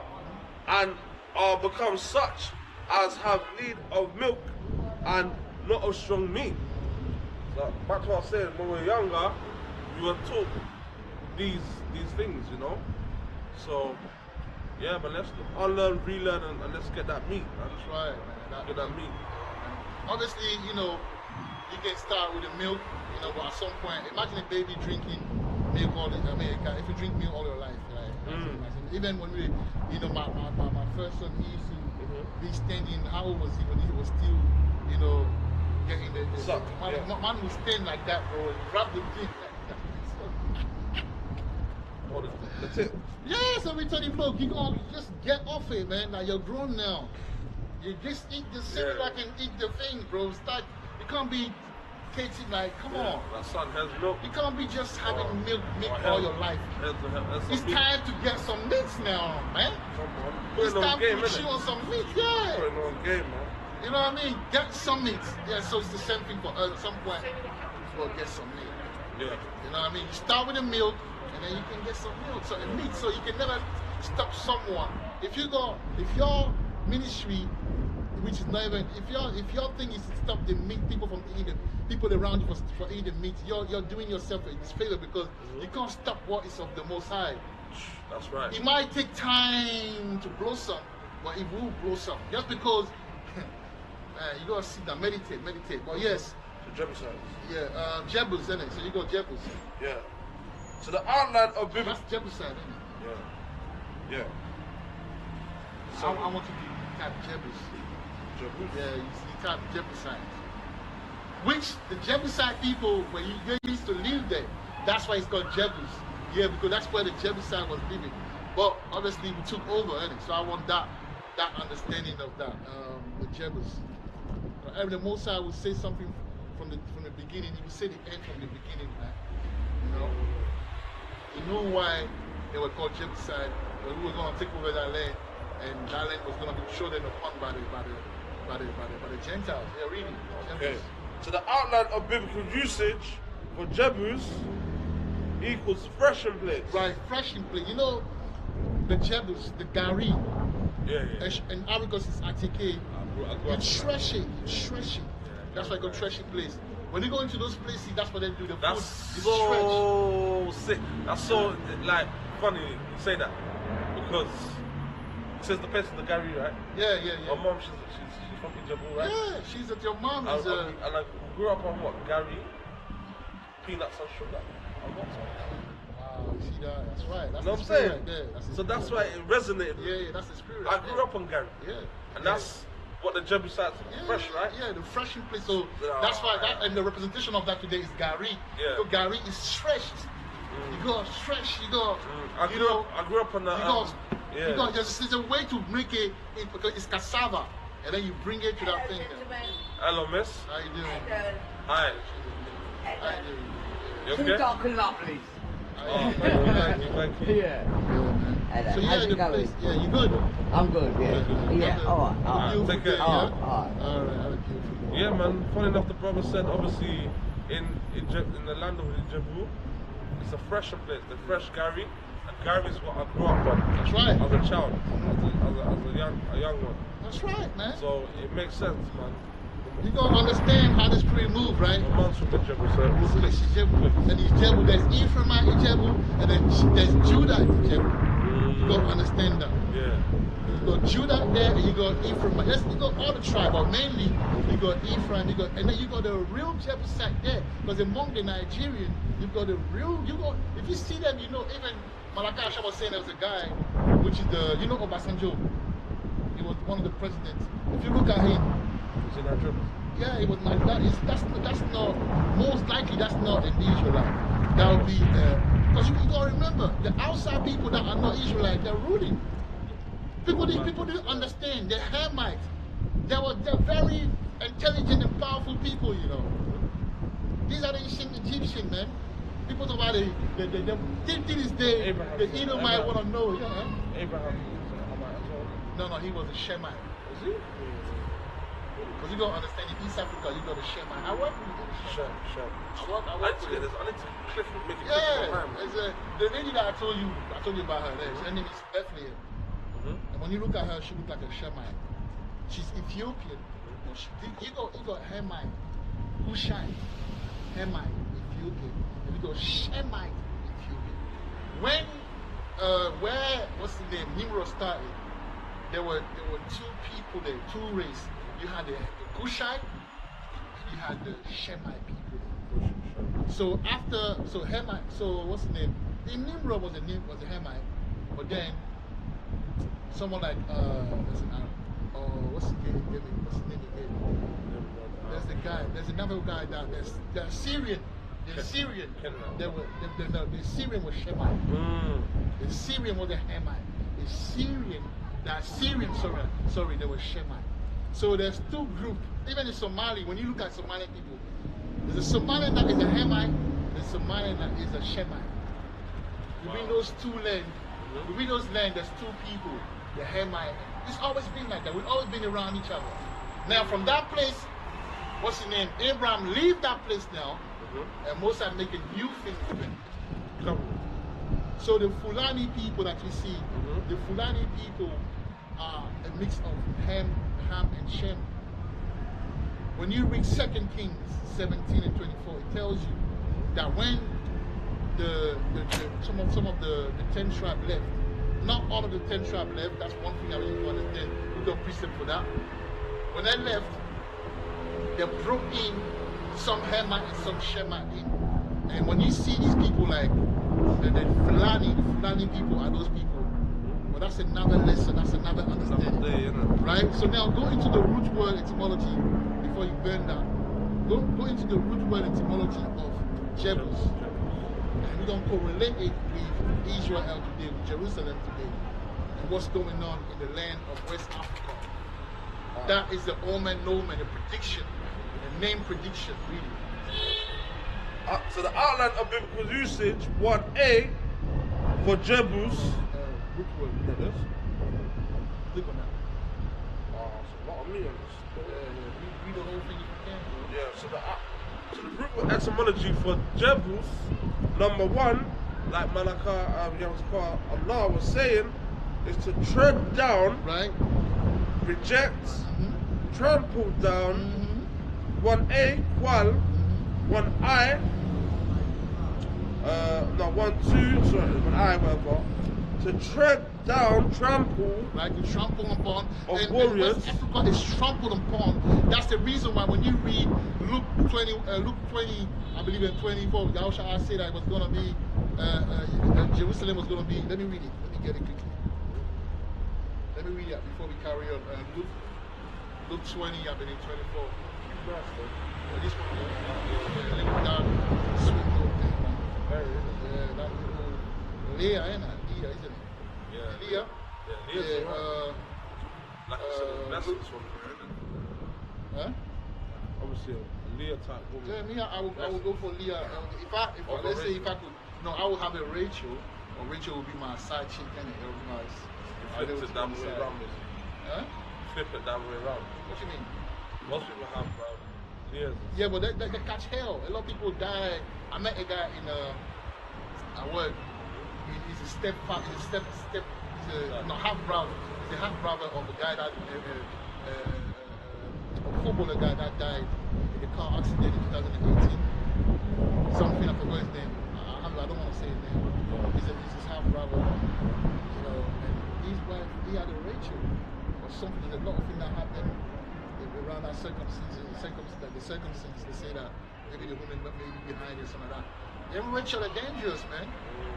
and are become such as have need of milk and not of strong meat. So back to what I was saying, when we were younger, we were taught these things, you know. So yeah, but let's unlearn, relearn, and let's get that meat, man. That's right, man. Get that meat. Obviously, you know, you can start with the milk, you know, but at some point, imagine a baby drinking milk if you drink milk all your life, right? Even when my first son, he used to be standing, how old was he when he was still, you know, getting the Suck, man would stand like that, bro, and grab the thing. The tip. Yeah, so we tell him, look, you gonna just get off it, man. Now you're grown now. You just eat the cereal like and eat the thing, bro. You can't be Katie, like, come on. My son has milk. You can't be just having milk all your life. It's time to get some meats now, man. It's time to chew on some meat, yeah. Putting on game, man. You know what I mean? Get some meat. Yeah, so it's the same thing for us. At some point, we'll get some meat. Yeah. You know what I mean? You start with the milk, and then you can get some milk, so meat. So you can never stop someone. If your ministry, which is not even, if your thing is to stop the meat people from eating people around you for eating meat, you're doing yourself a disfavor because you can't stop what is of the Most High. That's right. It might take time to blossom, but it will blossom. Just because you gotta sit down, meditate. But yes. The Jebusites. Yeah, Jebus, isn't it? So you got Jebus. Yeah. So the outline of biblical. That's Jebusite, isn't it? Yeah. So I want you to type Jebus. Jebus. Yeah, you type Jebusite. Which the Jebusite people, when they used to live there, that's why it's called Jebus. Yeah, because that's where the Jebusite was living. But obviously we took over, innit? So I want that understanding of that, the Jebus. The Most High would say something from the beginning. He would say the end from the beginning, man. You know, he knew why they were called Jebusite, but we were going to take over that land, and that land was going to be trodden upon by the Gentiles. Yeah, really. Okay. So the outline of biblical usage for Jebus equals threshing place. Right, threshing place. You know, the Jebus, the Gari, and Aragos is Atike. You thresh it. That's why I go threshing place. When you go into those places, that's what they do. The That's food so sick. That's so like funny you say that because it says the place is the Gary, right? Yeah. My mom, she She's from Ijebu, right? Yeah, she's at your mom is And I grew up on what? Gary, peanuts and sugar. I got some. Wow, you see that? That's right. That's You know the what I'm spirit saying? right there. That's the So that's spirit. why it resonated. Yeah, that's the spirit. I right grew there. up on Gary. Yeah. And that's what the Jebusites fresh, right? Yeah, the freshing place. So Yeah. that's why that and the representation of that today is Gary. Yeah. So Gary is stretched. You got stretch. You got. I you grew know, up. I grew up on the. You got. Yeah. You got. There's a way to make it because it's cassava, and then you bring it to that thing. Hello, miss. How you doing? Hi. How you doing? You Can you okay? darken up, please? Oh, thank you, thank you. Yeah. Hello. So yeah, How's it the going? place. Yeah, you good? I'm good, yeah. Yeah, alright, alright. Beautiful Take care. day, yeah? Alright. All right, have a beautiful day. Yeah, man. Funny enough, the brother said obviously in the land of Ijebu, it's a fresher place. The fresh Gary, and Gary is what I grew up on. That's right. As a child, as a young one. That's right, man. So it makes sense, man. You gotta understand how the spirit move, right? My mom's from Ijebu, so It's Ijebu. And Ijebu, there's Ephraimite Ijebu, and then there's Judah Ijebu. You gotta understand that. yeah. You got Judah there, and you got Ephraim. Yes, you got all the tribe, but mainly you got Ephraim. And then you got the real Jebusite there, because among the Nigerian, you got the real. If you see them, you know. Even Malachi Asha was saying there was a guy, which is the Obasanjo. He was one of the presidents. If you look at him. Is it Nigeria? Yeah, it was like that. That's not most likely. That's not an Israelite. That would be because you gotta remember the outside people that are not Israelite, they're ruling. People didn't understand. They're Hamites. They're very intelligent and powerful people. You know, these are the ancient Egyptian man. People talk about the till this day. Abraham. The Edomite want to know. Yeah. Abraham is a Hamite as well. No, he was a Shemite. Is he? Because you gotta understand in East Africa, you got a Shemite. I work with a Sure, Shemite. sure. I I work need to with get this. I need to make it click Yeah, in my mind. it's the lady that I told you about her. Her name is Bethlehem. And when you look at her, she looks like a Shemite. She's Ethiopian. You got Hamite, Hushite, Hamite, Ethiopian. And you got Shemite, Ethiopian. When what's the name? Nimrod started. There were two people there, two races. You had the Cushite, you had the Shemite people. So Hamite, so what's the name? The Nimrod was a Hamite, but then someone like what's his name again? There's another guy down there. The Syrian. The Syrian. The Syrian was Shemite. The Syrian was a Hamite. Sorry, there was Shemite. So there's two groups. Even in Somali, when you look at Somali people, there's a Somalian that is a Hamite, there's a Somalian that is a Shemite. Between those two lands, there's two people, the Hamite. It's always been like that. We've always been around each other. Now from that place, what's his name? Abraham leave that place now, and most are making new things with it. So the Fulani people that you see, the Fulani people are a mix of Ham and Shem. When you read 2 Kings 17 and 24, it tells you that when some of the 10 tribes left, not all of the 10 tribes left, that's one thing I really want to understand. We got precept for that. When they left, they brought in some Hamite and some Shemite in. And when you see these people like the Fulani people are those people. But that's another lesson, that's another understanding. Right? So now go into the root word etymology before you burn that. Go into the root word etymology of Jebus. And we're going to correlate it with Israel today, with Jerusalem today, and what's going on in the land of West Africa. That is the omen, the prediction, the name prediction, really. So the outline of biblical usage, 1A for Jebus. Root word, Yes. click on that. Oh, it's a lot of me on this. Read the whole thing if you can, bro. Yeah, so the root word etymology for Jebus, number 1, like Malaka Allah was saying, is to tread down, Right? reject, trample down. 1A, qual. 1I, 1 I, whatever. to tread down, trample, right? To trample upon. Of And warriors. West Africa is trampled upon. That's the reason why when you read Luke 20, I believe in 24, Yahushua said that it was going to be, Jerusalem was going to be, let me read it. Let me get it quickly. Let me read it before we carry on. Luke 20, I believe 24. This one, yeah, that sweet little thing, man. Yeah, that little Leah, Leah, isn't it? Yeah. Leah? Yeah, Leah's alright. Like I said, the lessons from her, isn't it? Huh? Obviously, a Leah type woman. Yeah, me, I would go for Leah. If let's say if I could, no, I would have a Rachel, or Rachel would be my side chick, and it would be my. Flip it that way around, Huh? Flip it that way around. What you mean? Most people have Leah's. Yeah, but they catch hell. A lot of people die. I met a guy in at work. He's a half brother. He's a half brother of a guy that a footballer guy that died in a car accident in 2018. Something I forgot his name. I don't want to say his name. He's his half brother. You know, and his wife, he had a Rachel or something. There's a lot of things that happened around that circumstances. They say that maybe the woman may be behind it, some of that. Every Rachel are dangerous, man.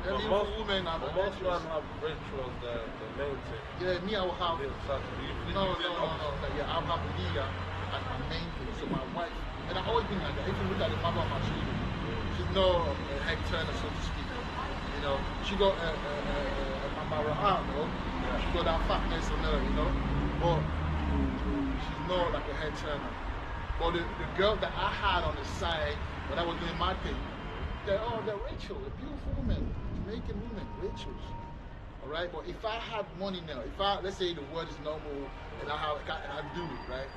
Every woman are dangerous. Most men have Rachel as the main thing. Yeah, me, I will have. No. Yeah, I'll have Leah as my main thing. So my wife, and I've always been like that. If you look at the mother of my children, she's no head turner, so to speak. You know, she got a Raham, you know. She got that fatness on her, you know. But she's not like a head turner. But the girl that I had on the side when I was doing my thing, they're Rachel, a beautiful woman, Jamaican woman, Rachel's. All right, but if I had money now, let's say the word is normal and I do it, right?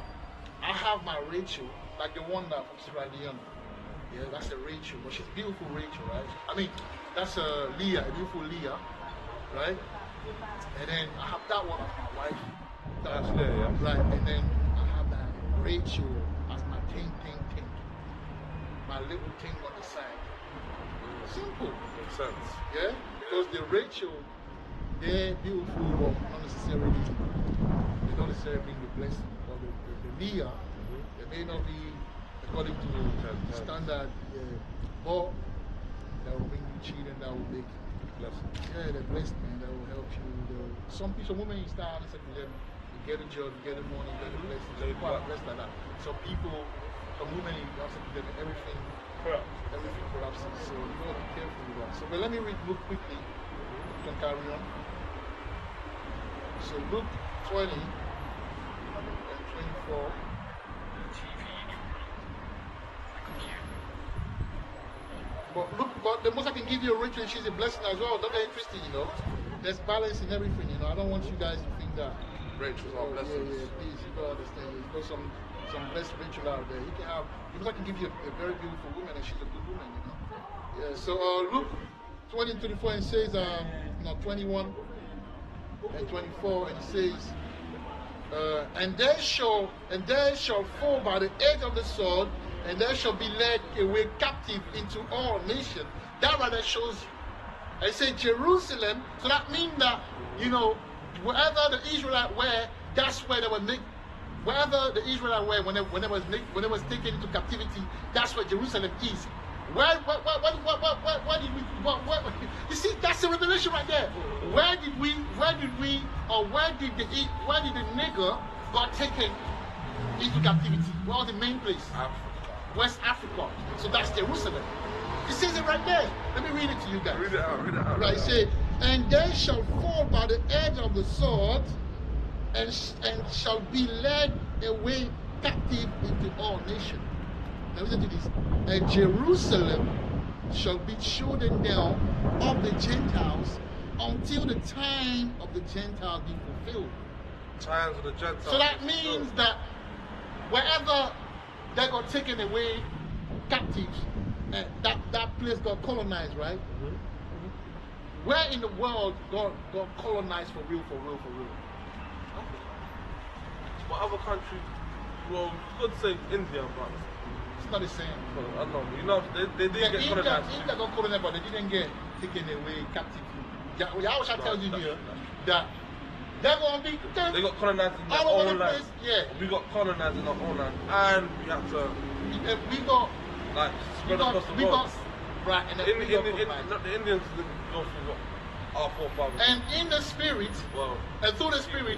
I have my Rachel, like the one that from Sierra Leone. Yeah, that's a Rachel, but she's beautiful Rachel, right? I mean, that's a Leah, a beautiful Leah, right? And then I have that one as my wife. That's Leah, yeah. Right, and then I have that Rachel as my thing. My little thing on the side. Simple. Makes sense. Yeah? Because the Rachel, they're beautiful, but not necessarily, they don't necessarily bring the blessing. But the Leah, they may not be according to the standard, but that will bring you children, that will make Blessing. yeah, they're blessed, man. That will help you. Some women you start listening to them, you get a job, you get the money, you get the blessing. Some people are blessed like that. Some women you have to give them everything corrupts. So you gotta be careful with that. So but let me read Luke quickly. You can carry on. So Luke 20 and 24. But the most I can give you a Rachel, she's a blessing as well. Don't get it twisted, you know. There's balance in everything, you know. I don't want you guys to think that Rachel's our blessings. Yeah, please, you gotta understand. There's got some blessed Rachel out there. Because I can give you a very beautiful woman, and she's a good woman, you know. Yeah. So Luke 20 and 24, it says, 21 and 24, and it says, and they shall fall by the edge of the sword, and they shall be led away captive into all nations. That rather shows you. I say Jerusalem, so that means that, you know, wherever the Israelites were, that's where they were make. Wherever the Israelites were when they was taken into captivity, that's where Jerusalem is. Where did we? You see, that's the revelation right there. Where did the nigger got taken into captivity? Where was the main place? West Africa. So that's Jerusalem. It says it right there. Let me read it to you guys. Read it out. Right, say, and they shall fall by the edge of the sword, and shall be led away captive into all nations. Now listen to this. And Jerusalem shall be trodden down of the Gentiles until the time of the Gentiles be fulfilled. Times of the Gentiles. So that means that wherever they got taken away captives, that place got colonized, right? Mm-hmm. Where in the world got colonized for real? What other country? Well, you could say India, but it's not the same. I don't know. You know, they didn't get colonized. India got colonized, but they didn't get taken away captive. Yahweh tells you here that they're going to be They got colonized in their all over own the land. place. Yeah. We got colonized in our own land, and we have to We got, like spread across the we world. got, right, and then In, we in, got in, colonized. the Indians didn't go through what our forefathers. And in the spirit, Well, and through the spirit,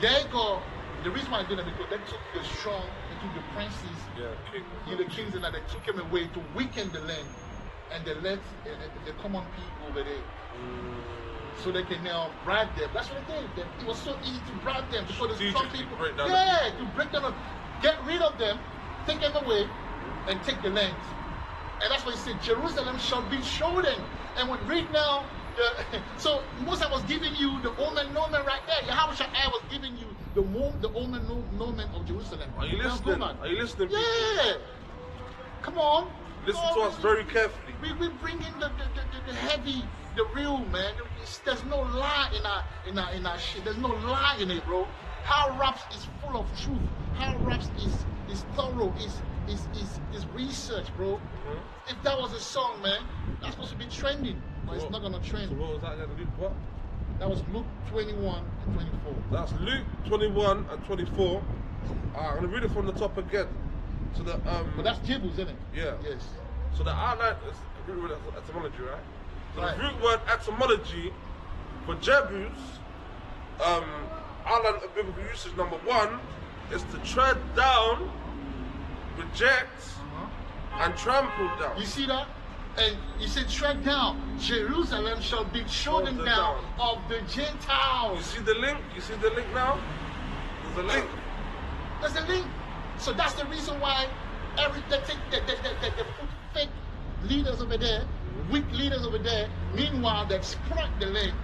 they got, the reason why I did it because they took the strong, they took the princes, yeah, king. the kings, and that they took them away to weaken the land, and they let the common people over there, so they can now bribe them. That's what they did. It was so easy to bribe them because the strong Strategically people, break down to break them, get rid of them, take them away, and take the land. And that's why he said, Jerusalem shall be chosen. And when read now, so Moses was giving you the omen right there. Yahweh was giving you the omen of Jerusalem. Are you Now, go listening? back. Are you listening? people? Yeah. Come on. Listen Come to on. us very carefully. We bring in the heavy, the real, man. There's no lie in our shit. There's no lie in it, bro. How raps is full of truth. How raps is thorough. Is research, bro. If that was a song, man, that's supposed to be trending, but it's not gonna trend. So what was that again? Luke what? That was Luke 21 and 24. That's Luke 21 and 24. I'm gonna read it from the top again. So the But that's Jebus, isn't it? Yeah. Yes. So the outline is root word etymology, right? So Right. the root word etymology for Jebus, outline of biblical usage number 1 is to tread down, reject, and trample down. You see that? And he said, tread down. Jerusalem shall be trodden Trodden down down. of the Gentiles. You see the link? You see the link now? There's a link. There's a link. So that's the reason why they put fake leaders over there, weak leaders over there. Meanwhile, they exploit the land.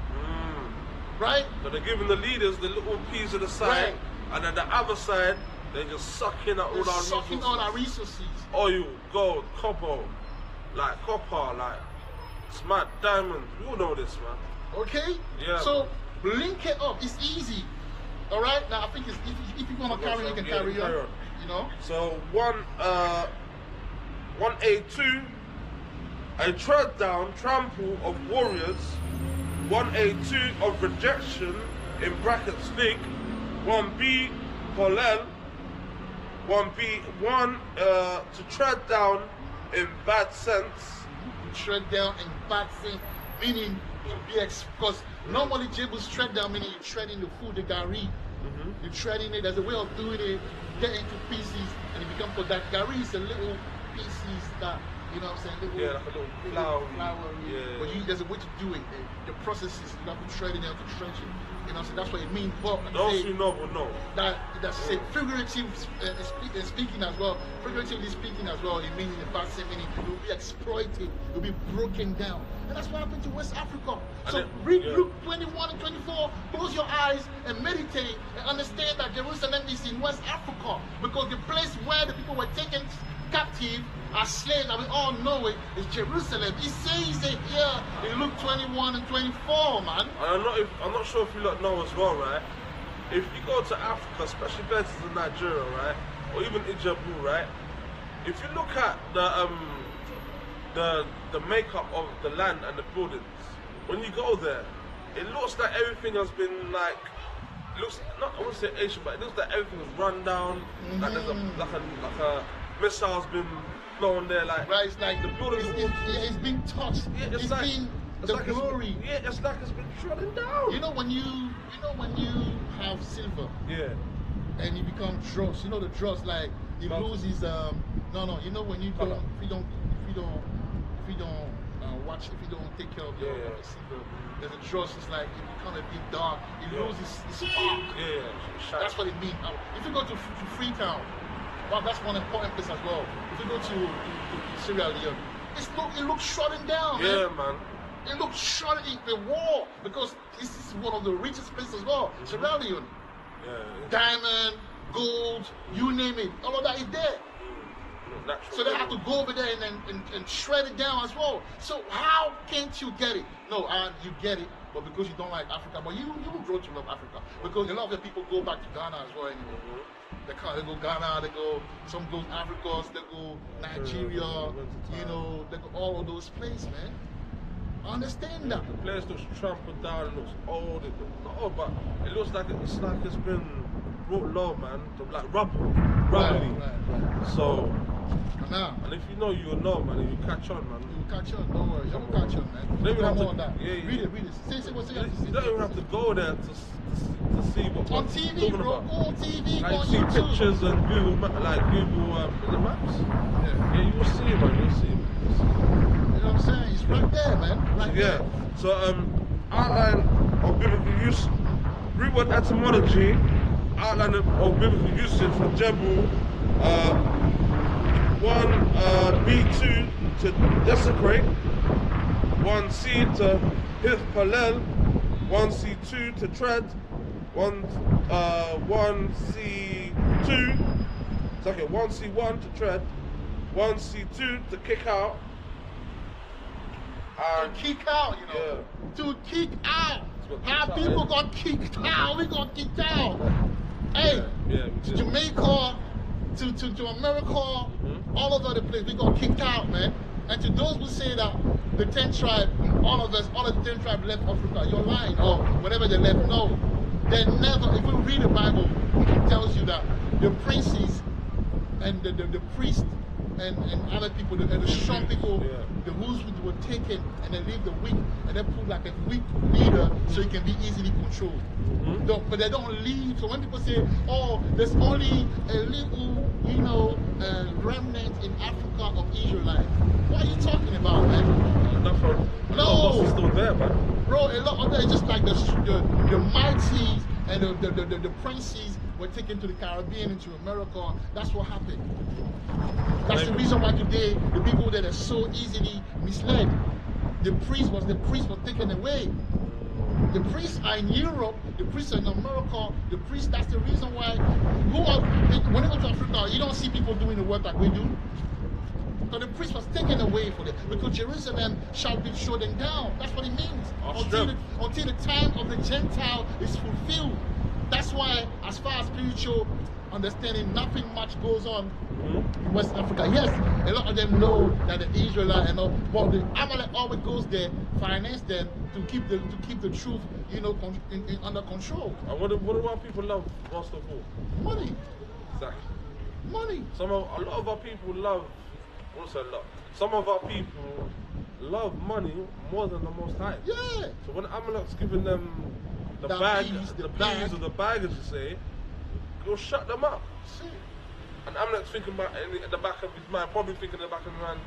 Right? So they're giving the leaders the little piece of the side, Right. and then the other side, they're just sucking out They're all our sucking resources. all our resources. Oil, gold, copper, like smart diamonds. We all know this, man. Okay? Yeah. So link it up. It's easy. All right? Now I think it's, if you want to carry on, you can Yeah, carry carry on. on. You know? So 1A2, a tread down, trample of warriors. 1A2 of rejection, in brackets fig. 1B, Hallel. 1B1 to tread down in bad sense. Tread down in bad sense, meaning to be because normally Jebus tread down, meaning you tread in the food, the gari. You tread in it. There's a way of doing it. Get into pieces, and it becomes. But that gari is a little pieces that you know what I'm saying. Little, Yeah, like a little flour. Yeah. But there's a way to do it. The process is you have to tread it, you have to trench it. You know what I'm saying. That's what it means. But like I Those say, who know will know. that's it. Figurative speaking as well. Figuratively speaking as well, it means in the past meaning it will be exploited, it will be broken down. And that's what happened to West Africa. So read Luke 21 and 24, close your eyes and meditate and understand that Jerusalem is in West Africa. Because the place where the people were taken captive as slaves, and we all know it, is Jerusalem. It says it here in Luke 21 and 24, man. And I'm not sure if you lot know as well, right? If you go to Africa, especially places in Nigeria, right, or even Ijebu, right, if you look at the makeup of the land and the buildings, when you go there, it looks like everything has been like, it looks not I wouldn't say Asian, but it looks like everything is run down, like there's a missile's been blown there, like Right, it's like the buildings are all it's been touched. Yeah, it's like, been it's the like glory. It's like it's been trodden down. You know when you have silver Yeah. and you become dross. You know the dross like it Melted. loses You know when you Colour. don't if you don't watch, if you don't take care of your silver, there's a dross. It's like it becomes a bit dark. It loses its spark. Yeah. That's what it means. If you go to Freetown, well, that's one important place as well. If you go to Sierra Leone, it looks shutting down, man. Yeah, man. It looks shut in the wall because this is one of the richest places as well. Sierra Leone. Yeah. Diamond, gold, you name it. All of that is there. Natural. So they have to go over there and shred it down as well. So how can't you get it? No, you get it, but because you don't like Africa, but you will grow to love Africa. Because a lot of the people go back to Ghana as well anyway. They go Ghana, some go Africa, they go Nigeria, you know, they go all of those places, man. Understand that. The place looks trampled down, it looks old, not old, but it looks like it's been brought low, man. Like rubbly. Right. So, Now, and if you know, you'll know, man. And you catch on, man. you catch on. Don't worry. You will catch on, man. Don't even have Come to- on that. yeah, yeah. Read it. Say what you have to You say. don't even have to go there to see what On I'm TV, talking bro. about. On TV, Like on you see YouTube. pictures and Google the maps. Yeah. Yeah, you will see it, man. You'll see it. You know what I'm saying? It's right there, man. Right Yeah. there. So outline of biblical use, reword etymology, outline of biblical usage for Jebu, 1 B2 to desecrate, 1 C to hithpalel, 1 C2 to tread, 1 C2. It's okay. 1 C1 to tread, 1 C2 to kick out. To kick out, you know. To kick out. got How kicked out, people yeah. got kicked out. We got kicked out. Hey, Yeah, we to did. Jamaica, to America, all over the place, we got kicked out, man. And to those who say that the 10 tribe, all of the 10 tribe left Africa, you're lying, or whatever they left. No, they never. If you read the Bible, it tells you that the princes and the priests and other people, and the strong people, Yeah. the who's were taken, and they leave the weak, and they put like a weak leader so he can be easily controlled. But they don't leave. So when people say, "Oh, there's only a little, remnant in Africa of Israelites," what are you talking about, man? Nothing. No. It's still there, man. Bro, a lot of them is just like the mighty and the princes were taken to the Caribbean, into America. That's what happened. That's the reason why today the people that are so easily misled. The priest was taken away. The priests are in Europe, the priests are in America, the priests, that's the reason why when you go to Africa, you don't see people doing the work like we do. So the priest was taken away from it, because Jerusalem shall be trodden down. That's what it means. Until the time of the Gentile is fulfilled. That's why, as far as spiritual understanding, nothing much goes on in West Africa. Yes, a lot of them know that the Israelites and all, but the Amalek always goes there, finance them to keep the truth, under control. And what do our people love most of all? Money, Exactly. money. A lot of our people love. Also love. Some of our people love money more than the Most High. Yeah. So when Amalek's giving them the The bag, peas, the the bag. peas or the bag, as you say, you'll shut them up. See, And Amalek's thinking about at the back of his mind, probably thinking at the back of his mind.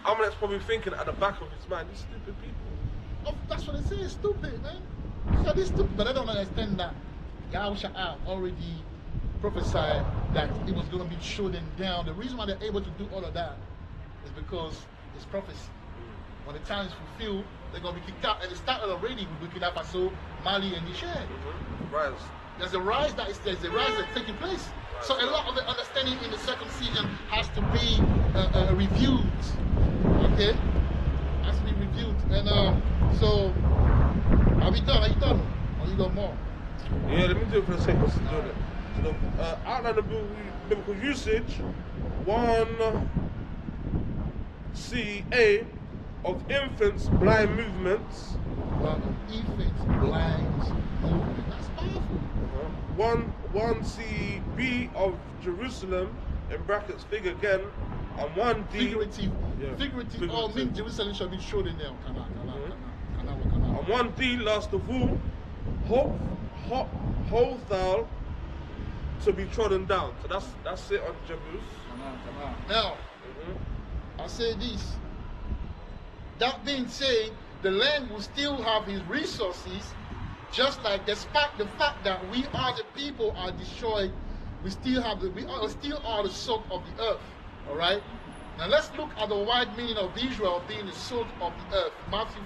Amalek's probably thinking at the back of his mind, these stupid people. oh, that's what they say. It's stupid, man. So they're stupid, but I don't understand that Yahushua already prophesied that it was going to be trodden down. The reason why they're able to do all of that is because it's prophecy. When the time is fulfilled, they're going to be kicked out. And it started already with Burkina Faso, Mali, and Niger. Right. There's a rise that's taking place. So a lot of the understanding in the circumcision has to be reviewed. Okay? Has to be reviewed. And so, are we done? Are you done? Or you got more? Yeah, let me do it for the sake of doing it. So the outline of biblical usage, 1 CA of infants' blind movements, Well, infants, blind, movement. That's powerful. 1 CB of Jerusalem, in brackets fig again, and 1 D. Figurative. Yeah, Figurative. Oh, figurative. mean Jerusalem shall be showed in there. Kana. And 1 D, last of all, Hothal to be trodden down. So that's it on Jebus. Now, I say this. That being said, the land will still have its resources, just like despite the fact that we are the people are destroyed, we still are the salt of the earth. All right. Now let's look at the wide meaning of Israel being the salt of the earth. Matthew